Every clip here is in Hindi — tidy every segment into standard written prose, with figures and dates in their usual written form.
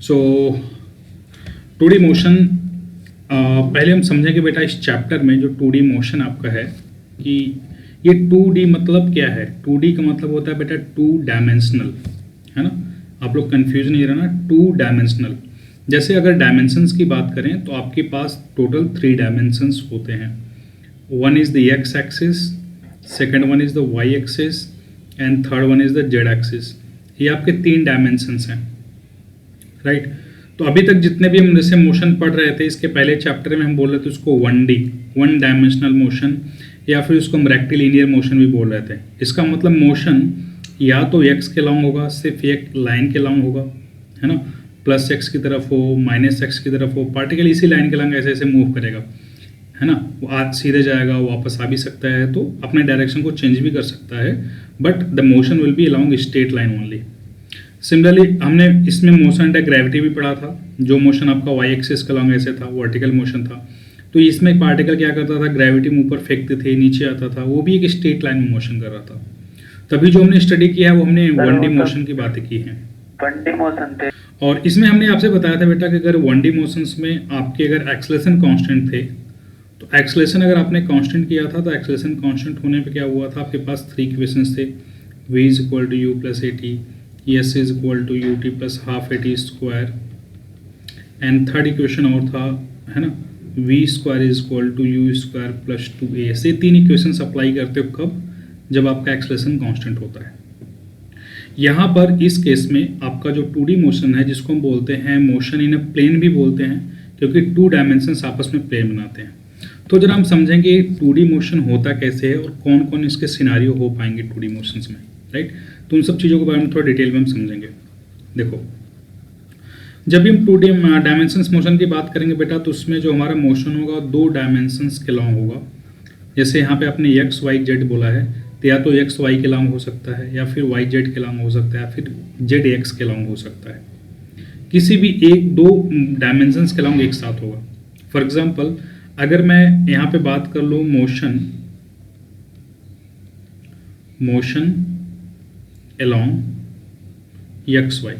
सो टू डी मोशन, पहले हम समझेंगे बेटा इस चैप्टर में जो टू डी मोशन आपका है कि ये टू डी मतलब क्या है। टू डी का मतलब होता है बेटा टू डायमेंशनल, है ना। आप लोग कंफ्यूज नहीं रहना, टू डायमेंशनल। जैसे अगर डायमेंशंस की बात करें तो आपके पास टोटल 3 डायमेंशंस होते हैं। One is the x axis, second one is the y axis and third one is the z axis. ये आपके 3 डायमेंशंस हैं, राइट। तो अभी तक जितने भी हम जैसे मोशन पढ़ रहे थे, इसके पहले चैप्टर में हम बोल रहे थे उसको 1D, वन डायमेंशनल मोशन, या फिर उसको हम रेक्टिलिनियर मोशन भी बोल रहे थे। इसका मतलब मोशन या तो एक्स के लॉन्ग होगा, सिर्फ एक लाइन के लॉन्ग होगा, है ना, प्लस एक्स की तरफ हो, माइनस एक्स की तरफ हो, पार्टिकल इसी लाइन के लॉन्ग ऐसे ऐसे मूव करेगा, है ना। वो आज सीधे जाएगा, वापस आ भी सकता है, तो अपने डायरेक्शन को चेंज भी कर सकता है, but the motion will be along straight line only. Similarly हमने इसमें मोशन अंडर ग्रेविटी भी पढ़ा था, जो मोशन आपका वाई एक्सिस के लॉन्ग ऐसे था, वर्टिकल मोशन था। तो इसमें पार्टिकल क्या करता था, ग्रेविटी में ऊपर फेंकते थे, नीचे आता था, वो भी एक स्ट्रेट लाइन में मोशन कर रहा था। तभी जो हमने स्टडी किया है वो हमने 1D मोशन की बातें की हैं, 1D मोशन थे। और इसमें हमने आपसे बताया था बेटा कि अगर 1D मोशंस में आपके अगर एक्सेलरेशन कांस्टेंट थे, तो एक्सेलरेशन अगर आपने कांस्टेंट किया था, तो एक्सेलरेशन कांस्टेंट होने पे क्या हुआ था, आपके पास 3 इक्वेशंस थे। v is equal to you plus AT, s is equal to ut plus half AT square, and third equation और था, है ना, v square is equal to u square plus 2as। ये 3 इक्वेशंस अप्लाई करते हो कब, जब आपका एक्सेलरेशन कांस्टेंट होता है। यहाँ पर इस केस में आपका जो 2D मोशन है, जिसको हम बोलते हैं मोशन इन अ प्लेन भी बोलते हैं, क्योंकि 2 डायमेंशंस आपस में प्लेन बनाते हैं। तो जरा हम समझेंगे 2D मोशन होता कैसे है और कौन कौन इसके सिनारियो हो पाएंगे 2D मोशंस में, राइट। तो उन सब चीज़ों के बारे में थोड़ा डिटेल में हम समझेंगे। देखो, जब भी हम 2D डायमेंशंस मोशन की बात करेंगे बेटा, तो उसमें जो हमारा मोशन होगा 2 डायमेंशंस के लॉन्ग होगा। जैसे यहाँ पे आपने एक्स वाई जेड बोला है, तो या तो एक्स वाई के लॉन्ग हो सकता है, या फिर वाई जेड के लॉन्ग हो सकता है, या फिर जेड एक्स के लॉन्ग हो सकता है। किसी भी 1-2 डायमेंशंस के लॉन्ग एक साथ होगा। फॉर एग्जांपल, अगर मैं यहाँ पे बात कर लूँ मोशन अलोंग एक्स वाई,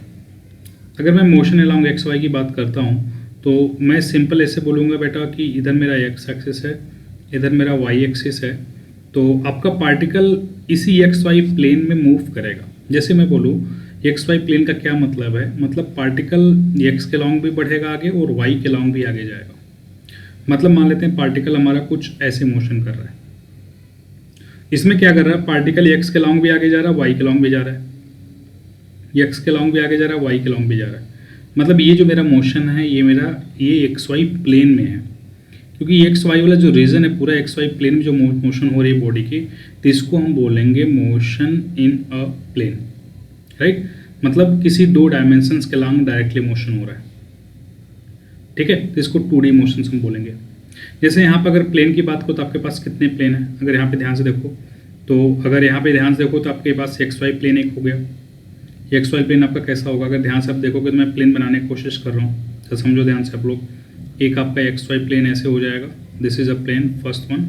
अगर मैं मोशन अलोंग एक्स वाई की बात करता हूँ, तो मैं सिंपल ऐसे बोलूँगा बेटा कि इधर मेरा एक्स एक्सिस है, इधर मेरा वाई एक्सिस है, तो आपका पार्टिकल इसी एक्स वाई प्लेन में मूव करेगा। जैसे मैं बोलूँ एक्स वाई प्लेन का क्या मतलब है, मतलब पार्टिकल एक्स के लॉन्ग भी बढ़ेगा आगे और वाई के लॉन्ग भी आगे जाएगा। मतलब मान लेते हैं पार्टिकल हमारा कुछ ऐसे मोशन कर रहा है, इसमें क्या कर रहा है, पार्टिकल एक्स के लॉन्ग भी आगे जा रहा है, वाई के लॉन्ग भी जा रहा है, एक्स के लॉन्ग भी आगे जा रहा है, वाई के लॉन्ग भी जा रहा है। मतलब ये जो मेरा मोशन है, ये एक्स वाई प्लेन में है, क्योंकि एक्स वाई वाला जो रीजन है पूरा एक्स वाई प्लेन में जो मोशन हो रही है बॉडी की, तो इसको हम बोलेंगे motion in a plane, right. मतलब किसी 2 डायमेंशंस के लॉन्ग डायरेक्टली मोशन हो रहा है, ठीक है। तो इसको 2D मोशन हम बोलेंगे। जैसे यहाँ पर अगर प्लेन की बात करो तो आपके पास कितने प्लेन हैं, अगर यहाँ पे ध्यान से देखो, तो अगर यहाँ पे ध्यान से देखो तो आपके पास एक्स वाई प्लेन एक हो गया। एक्स वाई प्लेन आपका कैसा होगा, अगर ध्यान से आप देखोगे तो मैं प्लेन बनाने की कोशिश कर रहा हूँ, तो समझो ध्यान से आप लोग। एक आपका एक्स वाई प्लेन ऐसे हो जाएगा, this is a plane first one.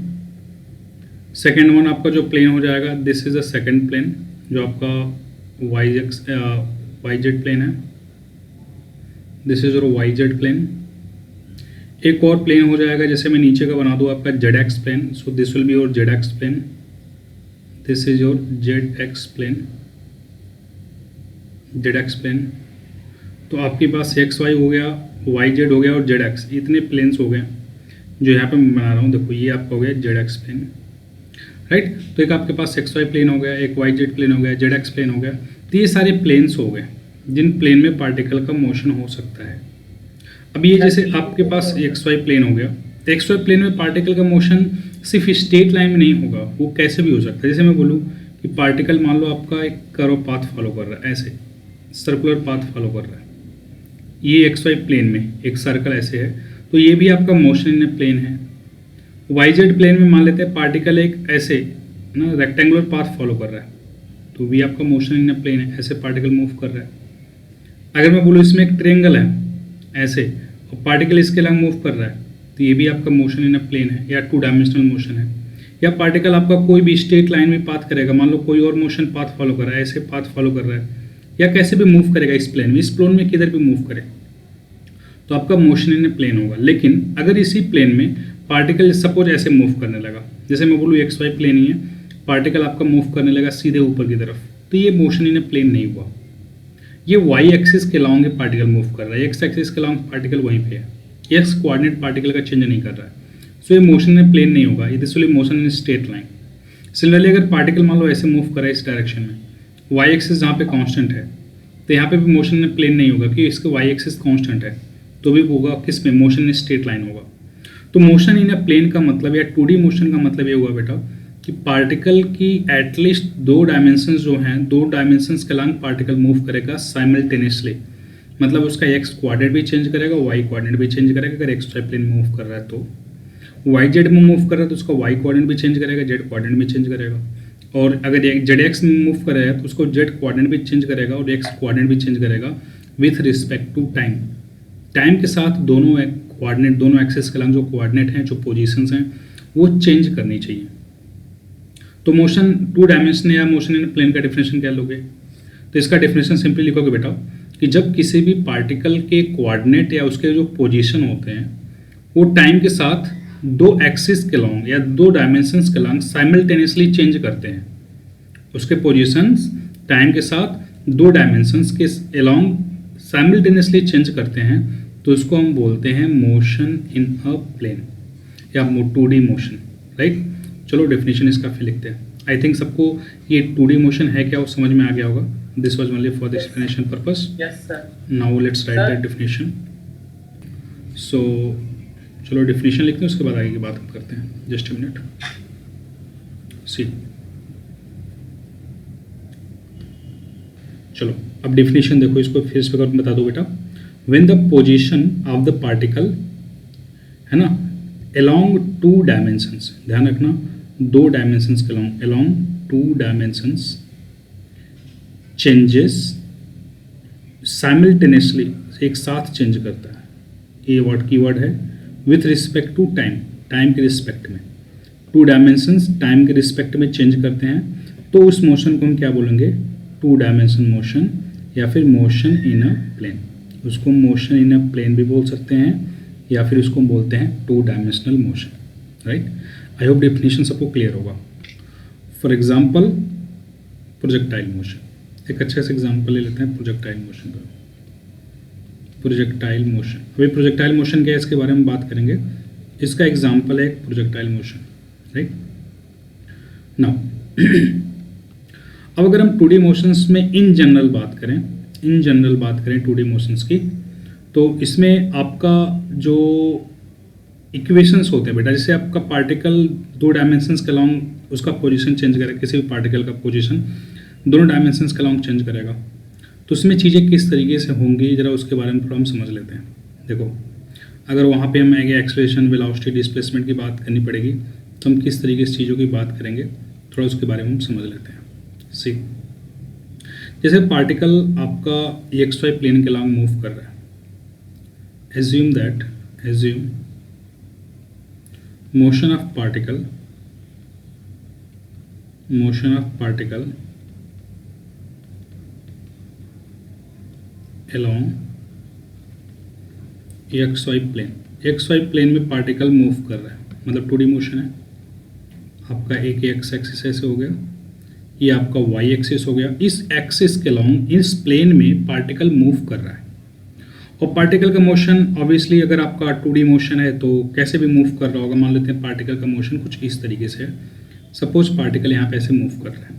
Second one आपका जो प्लेन हो जाएगा, this is a second plane, जो आपका वाई जेड प्लेन है, this is your y z plane. एक और प्लेन हो जाएगा, जैसे मैं नीचे का बना दूँ आपका z x plane, so this will be your z x plane, this is your z x plane, z x plane. तो आपके पास एक्स वाई हो गया, वाई जेड हो गया और जेड एक्स, इतने प्लेन्स हो गए जो यहाँ पे मैं बना रहा हूँ। देखो ये आपका हो गया जेड एक्स प्लेन, राइट। तो एक आपके पास एक्स वाई प्लेन हो गया, एक वाई जेड प्लेन हो गया, जेड एक्स प्लेन हो गया। तो ये सारे प्लेन्स हो गए जिन प्लेन में पार्टिकल का मोशन हो सकता है। अब ये जैसे आपके पास एक्स वाई प्लेन हो गया, तो एक्स वाई प्लेन में पार्टिकल का मोशन सिर्फ स्ट्रेट लाइन में नहीं होगा, वो कैसे भी हो सकता है। जैसे मैं बोलूँ कि पार्टिकल मान लो आपका एक कर्व पाथ फॉलो कर रहा है, ऐसे सर्कुलर पाथ फॉलो कर रहा है, ये एक्स वाई प्लेन में एक सर्कल ऐसे है, तो ये भी आपका मोशन इन ए प्लेन है। वाई जेड प्लेन में मान लेते हैं पार्टिकल एक ऐसे ना रेक्टेंगुलर पाथ फॉलो कर रहा है, तो भी आपका मोशन इन ए प्लेन है, ऐसे पार्टिकल मूव कर रहा है। अगर मैं बोलूँ इसमें एक ट्रायंगल है ऐसे और पार्टिकल इसके लॉन्ग मूव कर रहा है, तो ये भी आपका मोशन इन ए प्लेन है या 2 डायमेंशनल मोशन है। या पार्टिकल आपका कोई भी स्ट्रेट लाइन में पाथ करेगा, मान लो कोई और मोशन पाथ फॉलो कर रहा है, ऐसे पाथ फॉलो कर रहा है, या कैसे भी मूव करेगा इस प्लेन में, इस प्लेन में किधर भी मूव करे, तो आपका मोशन इन ए प्लेन होगा। लेकिन अगर इसी प्लेन में पार्टिकल सपोज ऐसे मूव करने लगा, जैसे मैं बोलूँ एक्स वाई प्लेन ही है, पार्टिकल आपका मूव करने लगा सीधे ऊपर की तरफ, तो ये मोशन इन ए प्लेन नहीं हुआ। ये वाई एक्सिस के लॉन्ग पार्टिकल मूव कर रहा है, एक्स एक्सिस के लॉन्ग पार्टिकल वहीं पे है, एक्स कोऑर्डिनेट पार्टिकल का चेंज नहीं कर रहा है, सो ये मोशन इन प्लेन नहीं होगा, this will B motion in straight line. Similarly अगर पार्टिकल मान लो ऐसे मूव कर रहा है इस डायरेक्शन में, वाई एक्सिस जहाँ पे कांस्टेंट है, तो यहाँ पे भी मोशन इन प्लेन नहीं होगा क्योंकि इसका वाई एक्सिस कांस्टेंट है, तो भी होगा किस में, मोशन इन स्ट्रेट लाइन होगा। तो मोशन इन अ प्लेन का मतलब या 2D मोशन का मतलब ये हुआ बेटा कि पार्टिकल की एटलीस्ट 2 डायमेंशंस जो हैं, 2 डायमेंशंस के अलॉन्ग पार्टिकल मूव करेगा साइमल्टेनियसली, मतलब उसका एक्स कोऑर्डिनेट भी चेंज करेगा, वाई कोऑर्डिनेट भी चेंज करेगा। अगर एक्स वाई प्लेन मूव कर रहा है तो वाई जेड में मूव कर रहा है तो उसका वाई कोऑर्डिनेट भी चेंज करेगा, जेड कोऑर्डिनेट भी चेंज करेगा। और अगर जेड एक्स में मूव कर रहा है तो उसको जेड कोऑर्डिनेट भी चेंज करेगा और एक्स कोऑर्डिनेट भी चेंज करेगा with respect to time. Time के साथ दोनों कोऑर्डिनेट, दोनों एक्सिस के अलॉन्ग जो कोऑर्डिनेट हैं, जो पोजीशंस हैं, वो चेंज करनी चाहिए। तो मोशन 2 डायमेंशन या मोशन इन प्लेन का डेफिनेशन क्या लोगे? तो इसका डेफिनेशन सिंपली लिखोगे बेटा कि जब किसी भी पार्टिकल के कोऑर्डिनेट या उसके जो पोजीशन होते हैं वो टाइम के साथ 2 एक्सिस के लॉन्ग या 2 डायमेंशंस के लॉन्ग साइमल्टेनियसली चेंज करते हैं, उसके पोजीशंस टाइम के साथ 2 डायमेंशंस के अलॉन्ग साइमल्टेनियसली चेंज करते हैं, तो उसको हम बोलते हैं मोशन इन अ प्लेन या 2D मोशन, राइट। चलो डेफिनेशन इसका फिर लिखते हैं। आई थिंक सबको ये 2D मोशन है क्या वो समझ में आ गया होगा। This was only for the explanation purpose. Yes sir. Now let's write the definition. So चलो डेफिनेशन लिखते हैं, उसके बाद आगे की बात हम करते हैं। Just a minute. सी, चलो अब डेफिनेशन देखो, इसको फिर से बता दो बेटा। When the position of the particle, है ना, along 2 डायमेंशंस, ध्यान रखना 2 डायमेंशंस के along 2 डायमेंशंस चेंजेस साइमल्टेनियसली, एक साथ चेंज करता है, ये वर्ड की वर्ड है, with respect to time, time के रिस्पेक्ट में 2 डायमेंशंस टाइम के रिस्पेक्ट में चेंज करते हैं, तो उस मोशन को हम क्या बोलेंगे? 2 डायमेंशन मोशन या फिर मोशन इन अ प्लेन। उसको मोशन इन अ प्लेन भी बोल सकते हैं या फिर उसको बोलते हैं 2 dimensional motion, right. I hope definition सबको क्लियर होगा। फॉर एग्जांपल प्रोजेक्टाइल मोशन, एक अच्छा सा एग्जांपल ले लेते हैं प्रोजेक्टाइल मोशन का। प्रोजेक्टाइल मोशन, अभी प्रोजेक्टाइल मोशन क्या है इसके बारे में बात करेंगे। इसका एग्जांपल है प्रोजेक्टाइल मोशन, राइट। नाउ अब अगर हम 2D मोशंस में इन जनरल बात करें, 2D मोशंस की, तो इसमें आपका जो इक्वेशंस होते हैं बेटा, जैसे आपका पार्टिकल 2 डायमेंशंस के अलॉन्ग उसका पोजीशन चेंज करेगा, किसी भी पार्टिकल का पोजीशन दोनों डायमेंशंस के अलॉन्ग चेंज करेगा, तो उसमें चीज़ें किस तरीके से होंगी जरा उसके बारे में थोड़ा हम समझ लेते हैं। देखो, अगर वहाँ पे हमें एक्सेलरेशन, वेलोसिटी, डिस्प्लेसमेंट की बात करनी पड़ेगी, तो हम किस तरीके से चीज़ों की बात करेंगे, थोड़ा उसके बारे में हम समझ लेते हैं। सी, जैसे पार्टिकल आपका एक्स वाई प्लेन के अलॉन्ग मूव कर रहा है, assume motion of particle along xy plane. xy plane में पार्टिकल मूव कर रहा है, मतलब 2D मोशन है। आपका एक एक्स एक्सिस ऐसे हो गया, ये आपका वाई एक्सिस हो गया। इस एक्सिस के अलॉन्ग इस प्लेन में पार्टिकल मूव कर रहा है, और पार्टिकल का मोशन ऑब्वियसली अगर आपका 2D मोशन है तो कैसे भी मूव कर रहा होगा। मान लेते हैं पार्टिकल का मोशन कुछ इस तरीके से है। सपोज पार्टिकल यहाँ पे ऐसे मूव कर रहा है।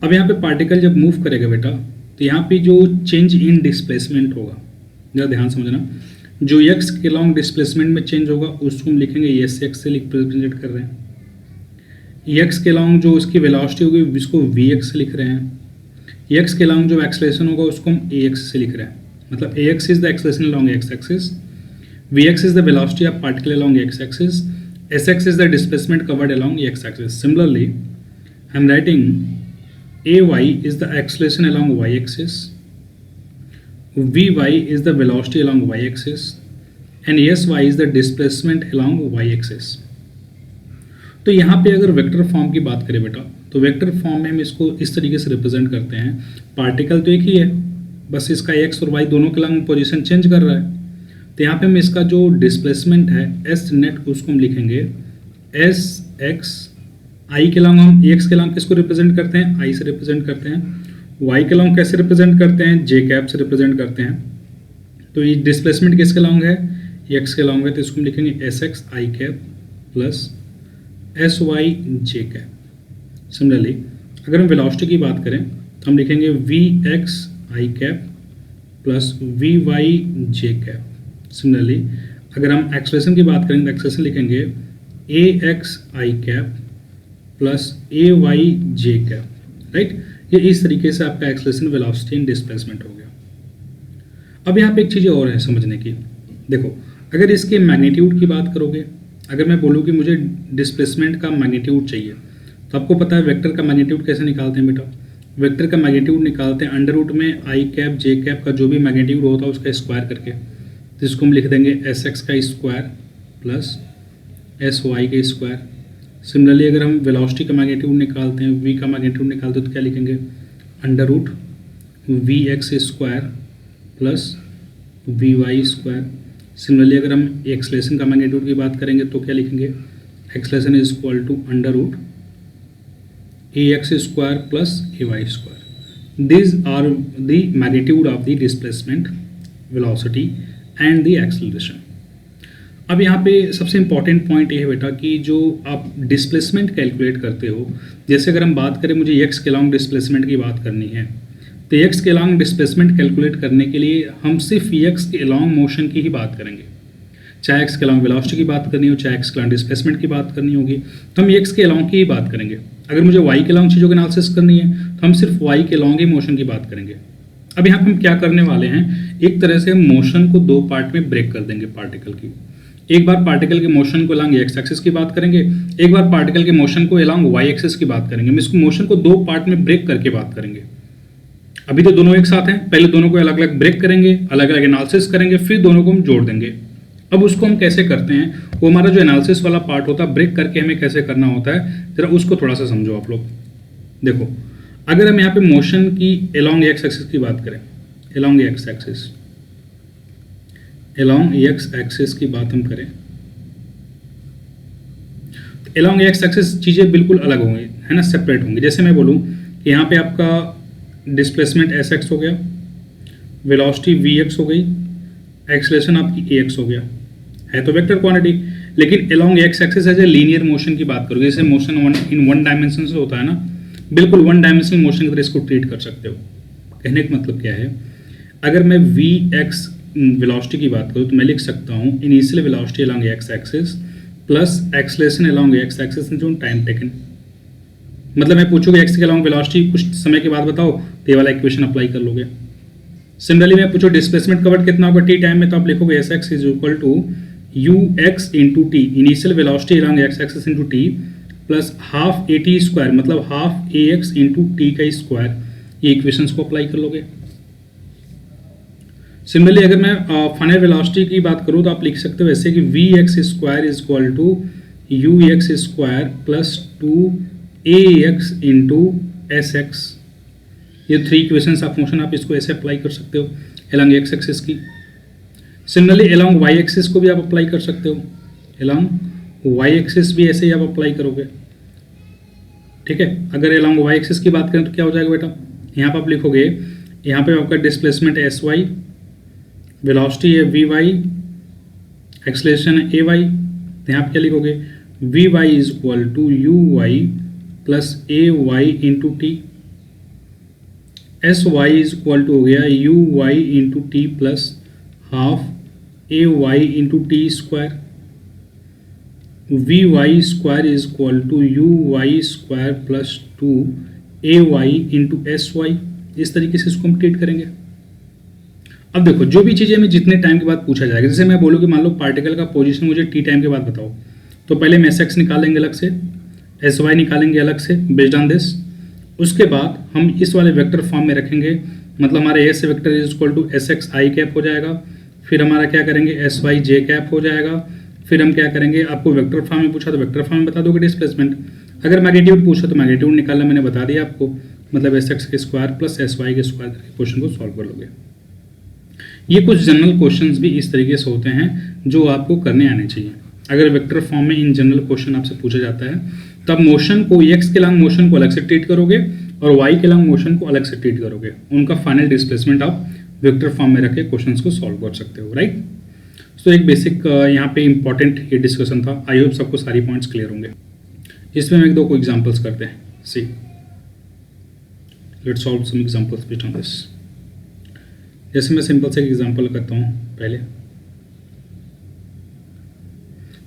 अब यहाँ पे पार्टिकल जब मूव करेगा बेटा, तो यहाँ पे जो चेंज इन डिस्प्लेसमेंट होगा, जरा ध्यान समझना, जो एक्स के अलॉन्ग डिस्प्लेसमेंट में चेंज होगा उसको हम लिखेंगे एस एक्स से रिप्रेजेंट कर रहे हैं। एक्स के अलॉन्ग जो उसकी वेलोसिटी होगी उसको वी एक्स से लिख रहे हैं। एक्स के अलॉन्ग जो एक्सेलरेशन होगा उसको हम ए एक्स से लिख रहे हैं, मतलब ax is the acceleration along x-axis, vx is the velocity of particle along x-axis, sx is the displacement covered along x-axis. Similarly, I am writing ay is the acceleration along y-axis, vy is the velocity along y-axis, and sy is the displacement along y-axis. तो यहाँ पे अगर वेक्टर फॉर्म की बात करें बेटा, तो वेक्टर फॉर्म में हम इसको इस तरीके से रिप्रेजेंट करते हैं। पार्टिकल तो एक ही है, बस इसका एक्स और वाई दोनों के अलॉन्ग पोजीशन चेंज कर रहा है। तो यहाँ पे हम इसका जो डिस्प्लेसमेंट है एस नेट उसको हम लिखेंगे एस एक्स, आई के अलॉन्ग हम एक्स के अलॉन्ग किसको रिप्रेजेंट करते हैं, आई से रिप्रेजेंट करते हैं, वाई के अलॉन्ग कैसे रिप्रेजेंट करते हैं, जे कैप से रिप्रेजेंट करते हैं। तो ये डिस्प्लेसमेंट किसके अलॉन्ग है, एक्स के अलॉन्ग है, तो इसको हम लिखेंगे s x i cap plus s y j cap. Similarly अगर हम वेलोसिटी की बात करें तो हम लिखेंगे v x i cap plus v y j cap. Similarly अगर हम एक्सेलरेशन की बात करें तो एक्सेलरेशन लिखेंगे a x i cap plus a y j cap, right. ये इस तरीके से आपका एक्सेलरेशन, वेलोसिटी एंड डिस्प्लेसमेंट हो गया। अब यहाँ पे एक चीज़ और है समझने की। देखो अगर इसके मैग्नीट्यूड की बात करोगे, अगर मैं बोलूँ कि मुझे डिस्प्लेसमेंट का मैग्नीट्यूड चाहिए, तो आपको पता है वेक्टर का मैग्नीट्यूड कैसे निकालते हैं बेटा। वेक्टर का मैग्नीट्यूड निकालते हैं अंडर रूट में आई कैप जे कैप का जो भी मैग्नीट्यूड होता है उसका स्क्वायर करके, तो इसको हम लिख देंगे एस एक्स का स्क्वायर प्लस एस वाई का स्क्वायर। सिमिलरली अगर हम वेलोसिटी का मैग्नीट्यूड निकालते हैं, वी का मैग्नीट्यूड निकालते हैं, तो क्या लिखेंगे under root v x square plus v y square. Similarly अगर हम एक्सलेशन का मैग्नीट्यूड की बात करेंगे तो क्या लिखेंगे acceleration is equal to under root a x square plus a y square. These are the magnitude of the displacement, velocity and the acceleration. अब यहाँ पे सबसे इम्पॉर्टेंट पॉइंट ये है बेटा कि जो आप डिस्प्लेसमेंट कैलकुलेट करते हो, जैसे अगर हम बात करें मुझे एक्स के अलॉन्ग डिस्प्लेसमेंट की बात करनी है, तो एक्स के अलॉन्ग डिस्प्लेसमेंट कैलकुलेट करने के लिए हम सिर्फ एक्स के अलॉन्ग मोशन की ही बात करेंगे। चाहे एक्स के अलॉन्ग वेलोसिटी की बात करनी हो, चाहे एक्स के अलॉन्ग डिस्प्लेसमेंट की बात करनी होगी, तो हम एक्स के अलॉन्ग की ही बात करेंगे। अगर मुझे वाई के अलॉन्ग चीज़ों की एनालिसिस करनी है तो हम सिर्फ वाई के अलॉन्ग ही मोशन की बात करेंगे। अब यहाँ पे हम क्या करने वाले हैं, एक तरह से मोशन को दो पार्ट में ब्रेक कर देंगे पार्टिकल की। एक बार पार्टिकल के मोशन को अलॉन्ग एक्स एक्सिस की बात करेंगे, एक बार पार्टिकल के मोशन को अलॉन्ग वाई एक्सिस की बात करेंगे। हम इसको मोशन को दो पार्ट में ब्रेक करके बात करेंगे। अभी तो दोनों एक साथ हैं, पहले दोनों को अलग अलग ब्रेक करेंगे, अलग अलग एनालिसिस करेंगे, फिर दोनों को हम जोड़ देंगे। अब उसको हम कैसे करते हैं, वो हमारा जो एनालिसिस वाला पार्ट होता है, ब्रेक करके हमें कैसे करना होता है, जरा उसको थोड़ा सा समझो आप लोग। देखो अगर हम यहाँ पे मोशन की अलॉन्ग एक्स एक्सिस की बात करें, along x axis, along x axis की बात हम करें, तो अलॉन्ग एक्स एक्सिस चीज़ें बिल्कुल अलग होंगी, है ना, सेपरेट होंगी। जैसे मैं बोलूँ कि यहाँ पे आपका डिस्प्लेसमेंट एस एक्स हो गया, वेलोसिटी वी एक्स हो गई, एक्सेलरेशन आपकी ए एक्स हो गया, है तो वेक्टर क्वांटिटी। लेकिन along x axis as a linear motion की बात करोगे, जैसे मोशन इन वन डायमेंशन से होता है ना, बिल्कुल वन डायमेंशनल मोशन की तरह इसको ट्रीट कर सकते हो। कहने का मतलब क्या है, अगर मैं वी एक्स वेलोसिटी की बात करूँ तो मैं लिख सकता हूँ initial velocity along x axis plus acceleration along x axis जो टाइम टेकन। मतलब मैं पूछूंगा एक्स के अलॉन्ग वेलोसिटी कुछ समय के बाद बताओ, तो ये वाला इक्वेशन अप्लाई कर लोगे। सिमिलरली मैं पूछो डिस्प्लेसमेंट कवर्ड कितना होगा टी टाइम में, तो आप लिखोगे s x is equal to you x into t, initial velocity along x axis into t plus half a t square, मतलब half a x into t का स्क्वायर। ये इक्वेशंस को अप्लाई कर लोगे। सिमिलरली अगर मैं फाइनल वेलोसिटी की बात करूँ तो आप लिख सकते हो ऐसे कि v x square is equal to you x square plus two a x into s x. ये थ्री इक्वेशंस ऑफ मोशन आप इसको ऐसे अप्लाई कर सकते हो अलॉन्ग एक्स एक्सिस की। सिमिलरली अलॉन्ग वाई एक्सिस को भी आप अप्लाई कर सकते हो, अलॉन्ग वाई एक्सिस भी ऐसे ही आप अप्लाई करोगे। ठीक है, अगर अलॉन्ग वाई एक्सिस की बात करें तो क्या हो जाएगा बेटा, यहाँ पर आप लिखोगे, यहाँ पे आपका डिस्प्लेसमेंट एस वाई, वेलोसिटी है वी वाई, एक्सेलरेशन है ए वाई, तो यहाँ पे क्या लिखोगे v y is equal to u y plus a y into t, s y is equal to हो गया u y into t plus half a y into t square, v y square is equal to u y square plus two a y into s y. इस तरीके से इसको हम ट्रीट करेंगे। अब देखो जो भी चीज़ें हमें जितने टाइम के बाद पूछा जाएगा, जैसे मैं बोलूँ कि मान लो पार्टिकल का पोजीशन मुझे टी टाइम के बाद बताओ, तो पहले हम एस एक्स निकालेंगे अलग से, एस वाई निकालेंगे अलग से बेस्ड ऑन दिस। उसके बाद हम इस वाले वेक्टर फॉर्म में रखेंगे, मतलब हमारे s vector is equal to s x i cap हो जाएगा, फिर हमारा क्या करेंगे एस वाई जे कैप हो जाएगा, फिर हम क्या करेंगे, आपको वेक्टर फॉर्म में पूछा तो वेक्टर फॉर्म में बता दोगे डिस्प्लेसमेंट, अगर मैग्नीट्यूड पूछा तो मैग्नीट्यूड निकालना मैंने बता दिया आपको, मतलब एस एक्स के स्क्वायर प्लस एस वाई के स्क्वायर करके क्वेश्चन को सॉल्व कर लोगे। ये कुछ जनरल क्वेश्चंस भी इस तरीके से होते हैं जो आपको करने आने चाहिए। अगर वेक्टर फॉर्म में इन जनरल क्वेश्चन आपसे पूछा जाता है तब मोशन को एक्स के लॉन्ग मोशन को अलग से ट्रीट करोगे और वाई के लॉन्ग मोशन को अलग से ट्रीट करोगे। उनका फाइनल डिस्प्लेसमेंट आप वेक्टर फॉर्म में रख के क्वेश्चंस को सॉल्व कर सकते हो, राइट। तो एक बेसिक यहाँ पे इंपॉर्टेंट ये डिस्कशन था। आई होप सबको सारी पॉइंट्स क्लियर होंगे। इसमें हम एक दो को एग्जांपल्स करते हैं। See let's solve some examples based on this. जैसे मैं सिंपल से एक एग्जांपल करता हूँ पहले।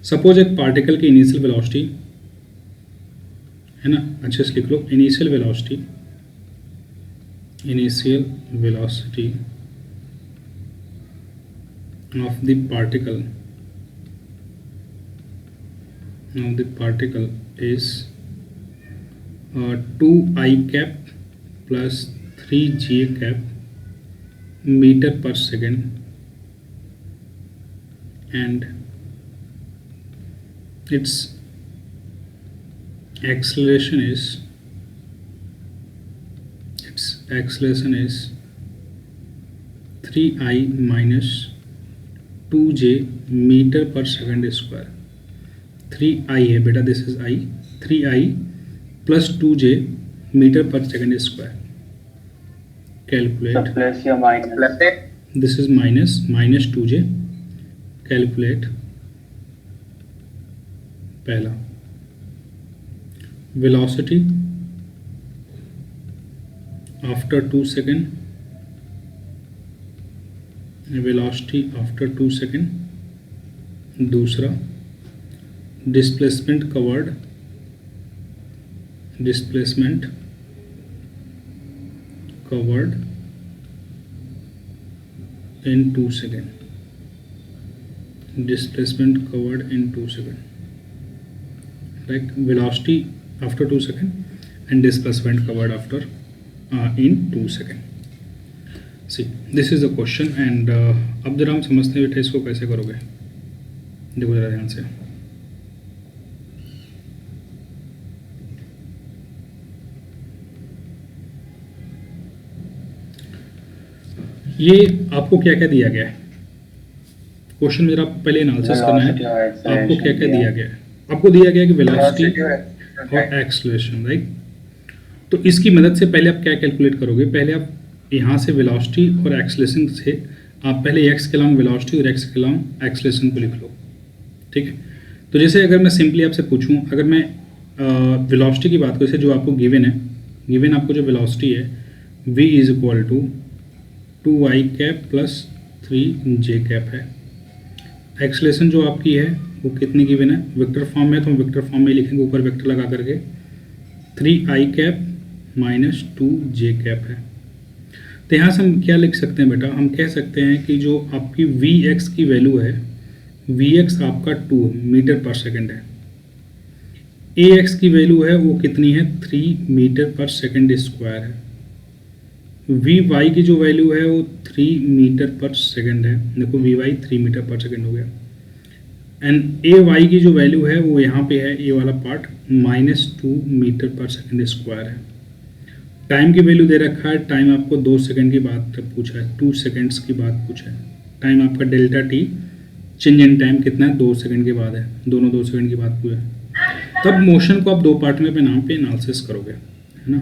सपोज एक पार्टिकल की इनिशियल वेलोसिटी है ना, अच्छे से लिख लो, initial velocity of the particle is 2I cap plus 3J cap meter per second, and its acceleration is 3I minus 2J metre per second square. 3I है बेटा, this is I, 3I plus 2J metre per second square. Calculate, this is minus 2J। Calculate पहला velocity after 2 second, velocity after 2 second. दूसरा displacement covered in 2 second, displacement covered in 2 second, right. Velocity after 2 second and displacement covered after in 2 second. See this is the question and अब जरा हम समझते हैं बेटा इसको कैसे करोगे। देखो जरा ध्यान से। ये आपको क्या क्या दिया गया है क्वेश्चन में, जरा पहले एनालिसिस करना है। आपको क्या क्या दिया गया है? आपको दिया गया है कि वेलोसिटी और एक्सेलरेशन, राइट। तो इसकी मदद से पहले आप क्या कैलकुलेट करोगे? पहले आप यहाँ से वेलोसिटी और एक्सेलरेशन से आप पहले एक्स के लॉन्ग वेलोसिटी और एक्स के लॉन्ग एक्सेलरेशन को लिख लो, ठीक है। तो जैसे अगर मैं सिंपली आपसे पूछूं, अगर मैं वेलोसिटी की बात करूँ, जैसे जो आपको गिवन है, गिवन आपको जो वेलोसिटी है v is equal to 2I cap plus 3J cap है। एक्सेलरेशन जो आपकी है वो कितनी गिवन है? वेक्टर फॉर्म में, तो हम वेक्टर फॉर्म में लिखेंगे ऊपर वेक्टर लगा करके 3I cap minus 2J cap है। तो यहाँ से हम क्या लिख सकते हैं बेटा? हम कह सकते हैं कि जो आपकी Vx की वैल्यू है, Vx आपका 2 मीटर पर सेकंड है। Ax की वैल्यू है वो कितनी है? 3 मीटर पर सेकंड स्क्वायर है। Vy की जो वैल्यू है वो 3 मीटर पर सेकंड है। देखो Vy 3 मीटर पर सेकंड हो गया। एंड Ay की जो वैल्यू है वो यहाँ पे है, ए वाला part, -2 metre per second square है। टाइम की वैल्यू दे रखा है, टाइम आपको 2 सेकंड की बात पूछा है, 2 सेकंड्स की बात पूछा है। टाइम आपका delta T, change in time कितना है? 2 सेकंड के बाद है, दोनों 2 सेकंड की बात पूछा है। तब मोशन को आप 2 पार्ट में नाम पे एनालिसिस करोगे, है ना।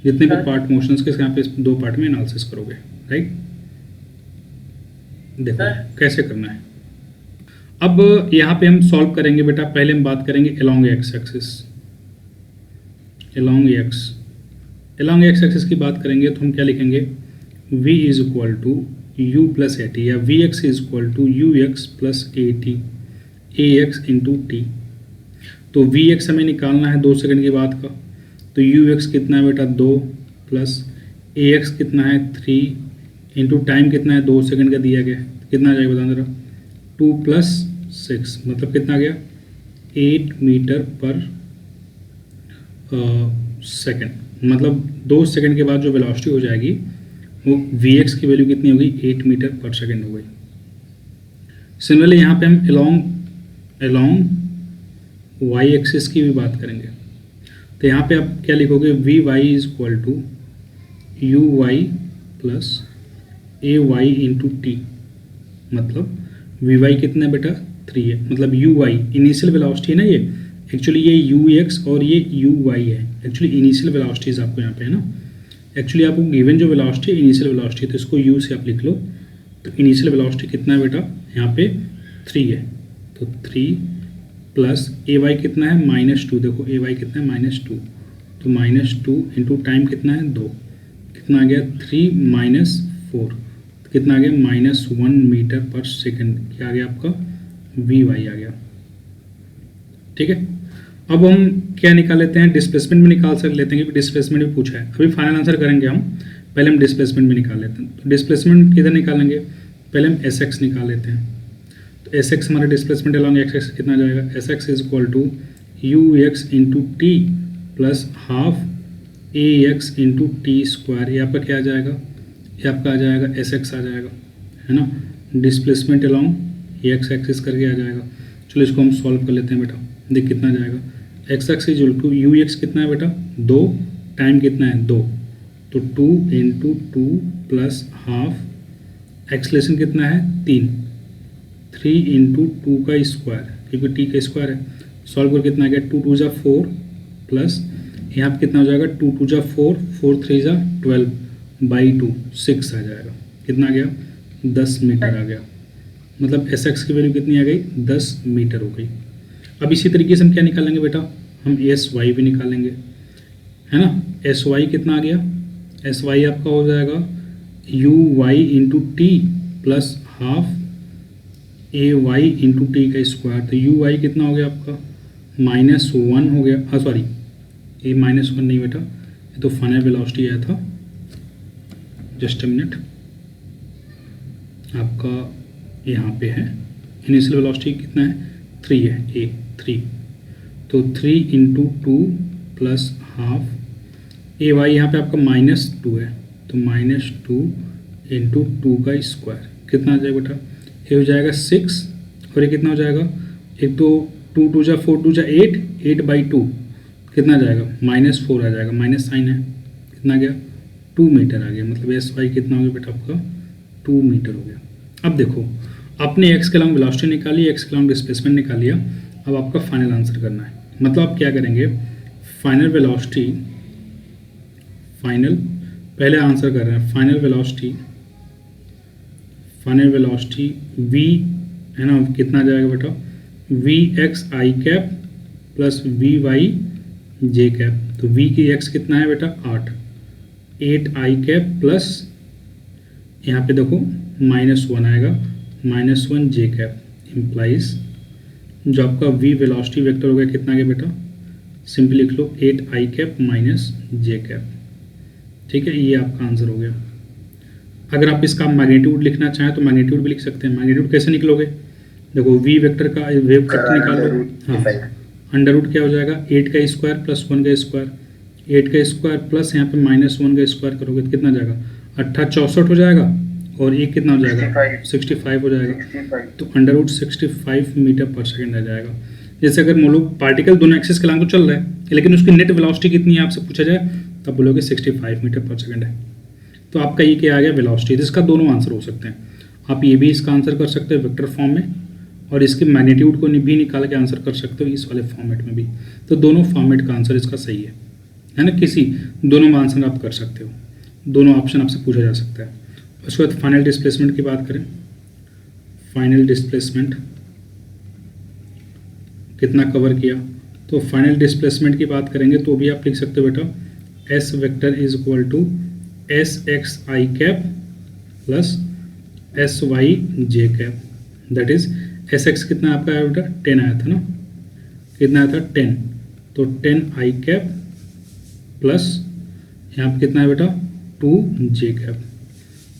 जितने भी पार्ट मोशंस के यहाँ पे 2 पार्ट में एनालिसिस करोगे, राइट। देखो कैसे करना है। अब यहाँ पे हम सॉल्व करेंगे बेटा। पहले हम बात करेंगे along X axis. Along X axis की बात करेंगे तो हम क्या लिखेंगे? v is equal to you plus A T, या V X is equal to you X plus A T, A x into T. तो वी एक्स हमें निकालना है 2 सेकंड की बात का, तो यू एक्स कितना है बेटा? 2 प्लस ए एक्स कितना है? 3 इंटू टाइम कितना है? 2 सेकंड का दिया गया। कितना आ जाएगा बताना जरा? 2 प्लस 6 मतलब कितना आ गया? 8 मीटर पर सेकंड। मतलब 2 सेकंड के बाद जो वेलोसिटी हो जाएगी वो Vx की वैल्यू कितनी होगी? 8 मीटर पर सेकंड हो गई। सिमिलरली यहाँ पे हम अलोंग y एक्सिस की भी बात करेंगे। तो यहाँ पे आप क्या लिखोगे? Vy is equal to u y plus a y into t, मतलब वी वाई कितना है बेटा 3 है, मतलब यू वाई इनिशियल वेलोसिटी है ना, ये एक्चुअली ये यू एक्स और ये यू वाई है, एक्चुअली इनिशियल वेलोसिटीज आपको यहाँ पे है ना, एक्चुअली आपको गिवन जो वेलोसिटी है इनिशियल वेलोसिटी, तो इसको यू से आप लिख लो, तो इनिशियल वेलोसिटी कितना है बेटा यहाँ पे 3 है, तो 3 प्लस ए वाई कितना है -2, देखो ए वाई कितना है -2, तो -2 इंटू टाइम कितना है 2, कितना आ गया 3 -4, कितना आ गया -1 मीटर पर सेकंड, क्या आ गया आपका वी वाई आ गया। ठीक है, अब हम क्या निकाल लेते हैं, डिस्प्लेसमेंट भी निकाल लेते हैं, क्योंकि डिस्प्लेसमेंट भी पूछा है, अभी फाइनल आंसर करेंगे हम, पहले हम डिस्प्लेसमेंट भी निकाल लेते हैं। तो डिस्प्लेसमेंट किधर निकालेंगे, पहले हम एस एक्स निकाल लेते हैं, तो एस एक्स हमारा डिस्प्लेसमेंट अलॉन्ग एक्स एक्स कितना जाएगा, s x is equal to you x into t plus half a x into t square, ये आपका क्या आ जाएगा, ये आपका आ जाएगा एस एक्स आ जाएगा, है ना, डिस्प्लेसमेंट अलॉन्ग एक्स एक्सिस करके आ जाएगा। चलो इसको हम सॉल्व कर लेते हैं बेटा, देख कितना जाएगा, x x is equal to you x कितना है बेटा 2, टाइम कितना है 2, तो 2 इंटू 2 प्लस हाफ, एक्सलेशन कितना है 3 इंटू 2 का स्क्वायर, क्योंकि टी का स्क्वायर है, सॉल्व कर कितना आ गया 2 2 जा 4 प्लस यहाँ पर कितना हो जाएगा 2 2 जा 4, 4 3 जा 12 बाई 2 6 आ जाएगा, कितना आ गया 10 मीटर आ गया, मतलब एस एक्स की वैल्यू कितनी आ गई 10 मीटर हो गई। अब इसी तरीके से हम क्या निकालेंगे बेटा, हम एस वाई भी निकालेंगे, है ना, एस वाई कितना आ गया, एस वाई आपका हो जाएगा u y into t plus half a y into t का स्क्वायर, तो यू वाई कितना हो गया आपका -1 हो गया, हाँ सॉरी ये -1 नहीं बेटा, ये तो फाइनल वेलोसिटी आया था, जस्ट अ मिनट, आपका यहाँ पे है इनिशियल वेलोसिटी कितना है 3 है, ए 3, तो 3 into 2 plus half a Y यहाँ पे आपका -2 है, तो -2 इंटू 2 का स्क्वायर कितना आ जाएगा बेटा, ये हो जाएगा 6 और ये कितना हो जाएगा, एक तो 2 2 जा 4 2 जा 8, 8 बाई 2 कितना जाएगा -4 आ जाएगा, माइनस साइन है, कितना गया 2 मीटर आ गया, मतलब एस वाई कितना हो गया बेटा आपका 2 मीटर हो गया। अब देखो आपने एक्स के लॉन्ग वेलोसिटी निकाली, एक्स के लॉन्ग डिस्प्लेसमेंट निकाल लिया, अब आपका फाइनल आंसर करना है, मतलब आप क्या करेंगे, फाइनल वेलोसिटी, फाइनल पहले आंसर कर रहे हैं, फाइनल वेलोसिटी वी है ना, कितना जाएगा बेटा v x i cap plus v y j cap, तो वी की एक्स कितना है बेटा 8 आई कैप प्लस यहाँ पे देखो -1 आएगा, -1 जे कैप इम्प्लाइज जो आपका v वेलोसिटी वेक्टर हो गया कितना गया बेटा, सिंपली लिख लो 8 आई कैप माइनस जे कैप, ठीक है, ये आपका आंसर हो गया। अगर आप इसका मैग्नीट्यूड लिखना चाहें तो मैग्नीट्यूड भी लिख सकते हैं, मैग्नीट्यूड कैसे निकलोगे, देखो v वेक्टर का वेव वेक्टर निकाल लो, हाँ अंडर रूट क्या हो जाएगा 8 का स्क्वायर प्लस 1 का स्क्वायर, 8 का स्क्वायर प्लस यहाँ पे -1 का स्क्वायर करोगे तो कितना जाएगा 8 64 हो जाएगा, और एक कितना हो जाएगा 65 हो जाएगा, तो अंडर रूट 65 मीटर पर सेकेंड आ जाएगा। जैसे अगर मान लो पार्टिकल दोनों एक्सिस के लॉन्ग तो चल रहा है, लेकिन उसकी नेट वेलोसिटी कितनी है आपसे पूछा जाए तब बोलोगे 65 मीटर पर सेकेंड है, तो आपका ये क्या आ गया वेलोसिटी, जिसका दोनों आंसर हो सकते हैं, आप ये भी इसका आंसर कर सकते हो वेक्टर फॉर्म में, और इसके मैग्नीट्यूड को भी निकाल के आंसर कर सकते हो इस वाले फॉर्मेट में भी, तो दोनों फॉर्मेट का आंसर इसका सही है ना, किसी दोनों में आंसर आप कर सकते हो, दोनों ऑप्शन आपसे पूछा जा सकता है। उसके बाद फाइनल डिस्प्लेसमेंट की बात करें, फाइनल डिस्प्लेसमेंट कितना कवर किया, तो फाइनल डिस्प्लेसमेंट की बात करेंगे तो भी आप लिख सकते हो बेटा s vector is equal to s x i cap plus s y j cap, that is s x कितना आपका आया बेटा 10 आया था ना, कितना आया था 10, तो 10 आई कैप प्लस यहाँ पर कितना है बेटा 2 जे कैप,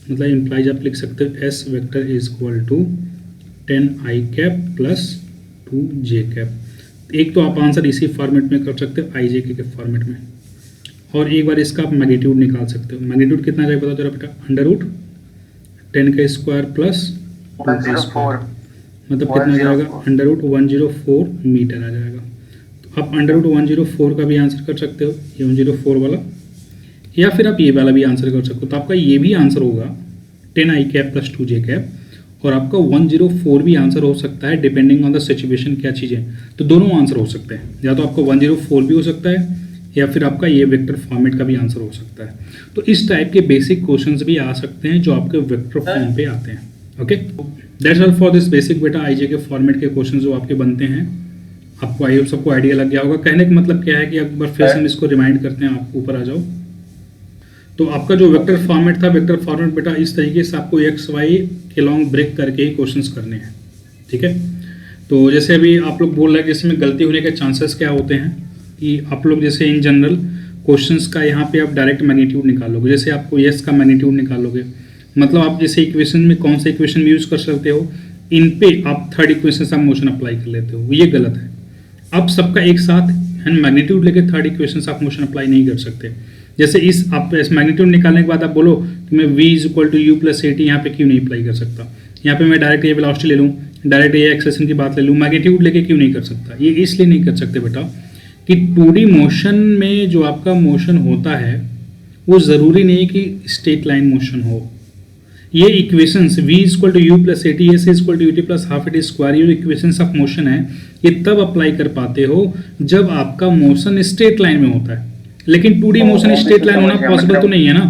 मतलब इम्प्लाइज आप लिख सकते हो s vector is equal to 10 i cap plus 2 j cap. एक तो आप आंसर इसी फॉर्मेट में कर सकते हो आई जे के फॉर्मेट में, और एक बार इसका आप मैग्नीट्यूड निकाल सकते हो, मैग्नीट्यूड कितना जाएगा बताओ जरा बेटा, अंडर रूट 10 का स्क्वायर प्लस 2 का स्क्वायर, मतलब कितना जाएगा अंडर रूट 104 मीटर आ जाएगा। तो आप अंडर रूट 104 का भी आंसर कर सकते हो, ये 104 वाला, या फिर आप ये वाला भी आंसर कर सकते हो। तो आपका ये भी आंसर होगा 10i cap plus 2j cap, और आपका 104 भी आंसर हो सकता है डिपेंडिंग ऑन द सिचुएशन क्या चीज़ें। तो दोनों आंसर हो सकते हैं, या तो आपका 104 भी हो सकता है या फिर आपका ये वेक्टर फॉर्मेट का भी आंसर हो सकता है। तो इस टाइप के बेसिक क्वेश्चंस भी आ सकते हैं जो आपके वेक्टर फॉर्म पे आते हैं। Okay, that's all for this basic बेटा आईजे के फॉर्मेट के क्वेश्चंस जो आपके बनते हैं। आपको आई होप सबको आइडिया लग गया होगा। कहने का मतलब क्या है कि एक बार फिर से हम इसको रिमाइंड करते हैं, आप ऊपर आ जाओ। तो आपका जो वेक्टर फॉर्मेट था, वेक्टर फॉर्मेट बेटा इस तरीके से आपको एक्स वाई के लॉन्ग ब्रेक करके ही क्वेश्चंस करने हैं, ठीक है। तो जैसे अभी आप लोग बोल रहे हैं कि इसमें गलती होने के चांसेस क्या होते हैं कि आप लोग जैसे इन जनरल क्वेश्चंस का यहाँ पे आप डायरेक्ट मैग्नीट्यूड निकालोगे। जैसे आपको यस का मैग्नीट्यूड निकालोगे, मतलब आप जैसे इक्वेशन में कौन सा इक्वेशन में यूज़ कर सकते हो, इन पे आप थर्ड इक्वेशन से आप मोशन अप्लाई कर लेते हो, ये गलत है। अब सबका एक साथ मैग्नीट्यूड लेके थर्ड इक्वेशन से आप मोशन अप्लाई नहीं कर सकते। जैसे आप इस मैग्नीट्यूड निकालने के बाद आप बोलो कि मैं v is equal to you plus A t यहाँ पे क्यों नहीं अप्लाई कर सकता, यहाँ पे मैं डायरेक्ट ये वेलोसिटी ले लूँ, डायरेक्ट ये एक्सेलेरेशन की बात ले लूँ, मैग्नीट्यूड लेके क्यों नहीं कर सकता। ये इसलिए नहीं कर सकते बेटा कि 2D मोशन में जो आपका मोशन होता है वो ज़रूरी नहीं कि स्ट्रेट लाइन मोशन हो। ये equations v is equal to you plus A t, s is equal to u t plus half a t square, ये इक्वेशंस ऑफ मोशन है, ये तब अप्लाई कर पाते हो जब आपका मोशन स्ट्रेट लाइन में होता है। लेकिन 2D मोशन स्ट्रेट लाइन होना पॉसिबल तो नहीं है ना,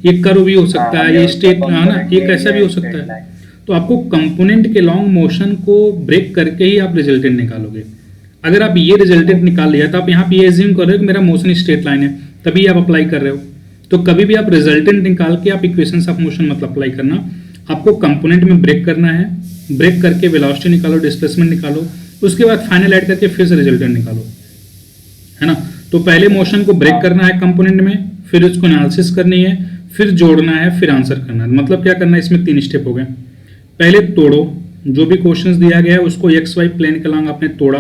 ये कर्व भी हो सकता है, ये स्ट्रेट है ना, ये कैसा भी हो सकता है। तो आपको कंपोनेंट के लॉन्ग मोशन को ब्रेक करके ही आप रिजल्टेंट निकालोगे। अगर आप ये रिजल्टेंट निकाल लिया तो आप यहाँ पे एज्यूम कर रहे हो कि मेरा मोशन स्ट्रेट लाइन है, तभी आप अप्लाई कर रहे हो। तो कभी भी आप रिजल्टेंट निकाल के आप इक्वेशंस ऑफ मोशन मत अप्लाई करना, आपको कंपोनेंट में ब्रेक करना है, ब्रेक करके वेलोसिटी निकालो, डिस्प्लेसमेंट निकालो, उसके बाद फाइनल ऐड करके फिर से रिजल्टेंट निकालो, है ना। तो पहले मोशन को ब्रेक करना है कंपोनेंट में, फिर उसको एनालिसिस करनी है, फिर जोड़ना है, फिर आंसर करना है। मतलब क्या करना है, इसमें 3 स्टेप हो गए। पहले तोड़ो, जो भी क्वेश्चंस दिया गया है उसको एक्स वाई प्लेन के लॉन्ग आपने तोड़ा,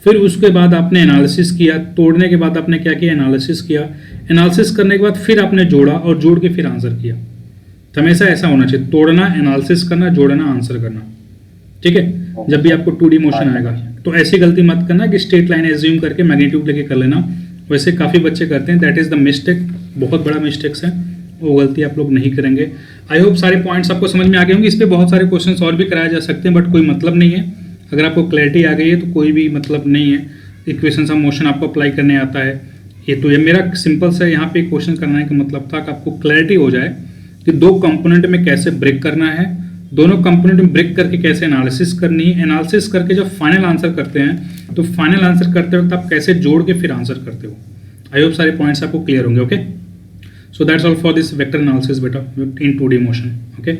फिर उसके बाद आपने एनालिसिस किया, तोड़ने के बाद आपने क्या किया, एनालिसिस किया, एनालिसिस करने के बाद फिर आपने जोड़ा और जोड़ के फिर आंसर किया। तो हमेशा ऐसा होना चाहिए, तोड़ना, एनालिसिस करना, जोड़ना, आंसर करना, ठीक है। जब भी आपको 2D मोशन आएगा तो ऐसी गलती मत करना कि स्ट्रेट लाइन एज्यूम करके मैग्नीट्यूड लेके कर लेना, वैसे काफ़ी बच्चे करते हैं, दैट इज़ द मिस्टेक, बहुत बड़ा मिस्टेक्स है, वो गलती आप लोग नहीं करेंगे। आई होप सारे पॉइंट्स आपको समझ में आ गए होंगे। इस पर बहुत सारे क्वेश्चंस और भी कराए जा सकते हैं, बट कोई मतलब नहीं है। अगर आपको क्लैरिटी आ गई है तो कोई भी मतलब नहीं है, इक्वेशंस ऑफ मोशन आपको अप्लाई करने आता है। ये मेरा सिंपल सा यहाँ पे क्वेश्चन करने का मतलब था कि आपको क्लैरिटी हो जाए कि 2 कंपोनेंट में कैसे ब्रेक करना है, दोनों कंपोनेंट में ब्रेक करके कैसे एनालिसिस करनी है, एनालिसिस करके जब फाइनल आंसर करते हैं तो फाइनल आंसर करते वक्त आप कैसे जोड़ के फिर आंसर करते हो। आई होप सारे पॉइंट्स आपको क्लियर होंगे। Okay, so that's all for this vector analysis बेटा इन 2D मोशन। ओके।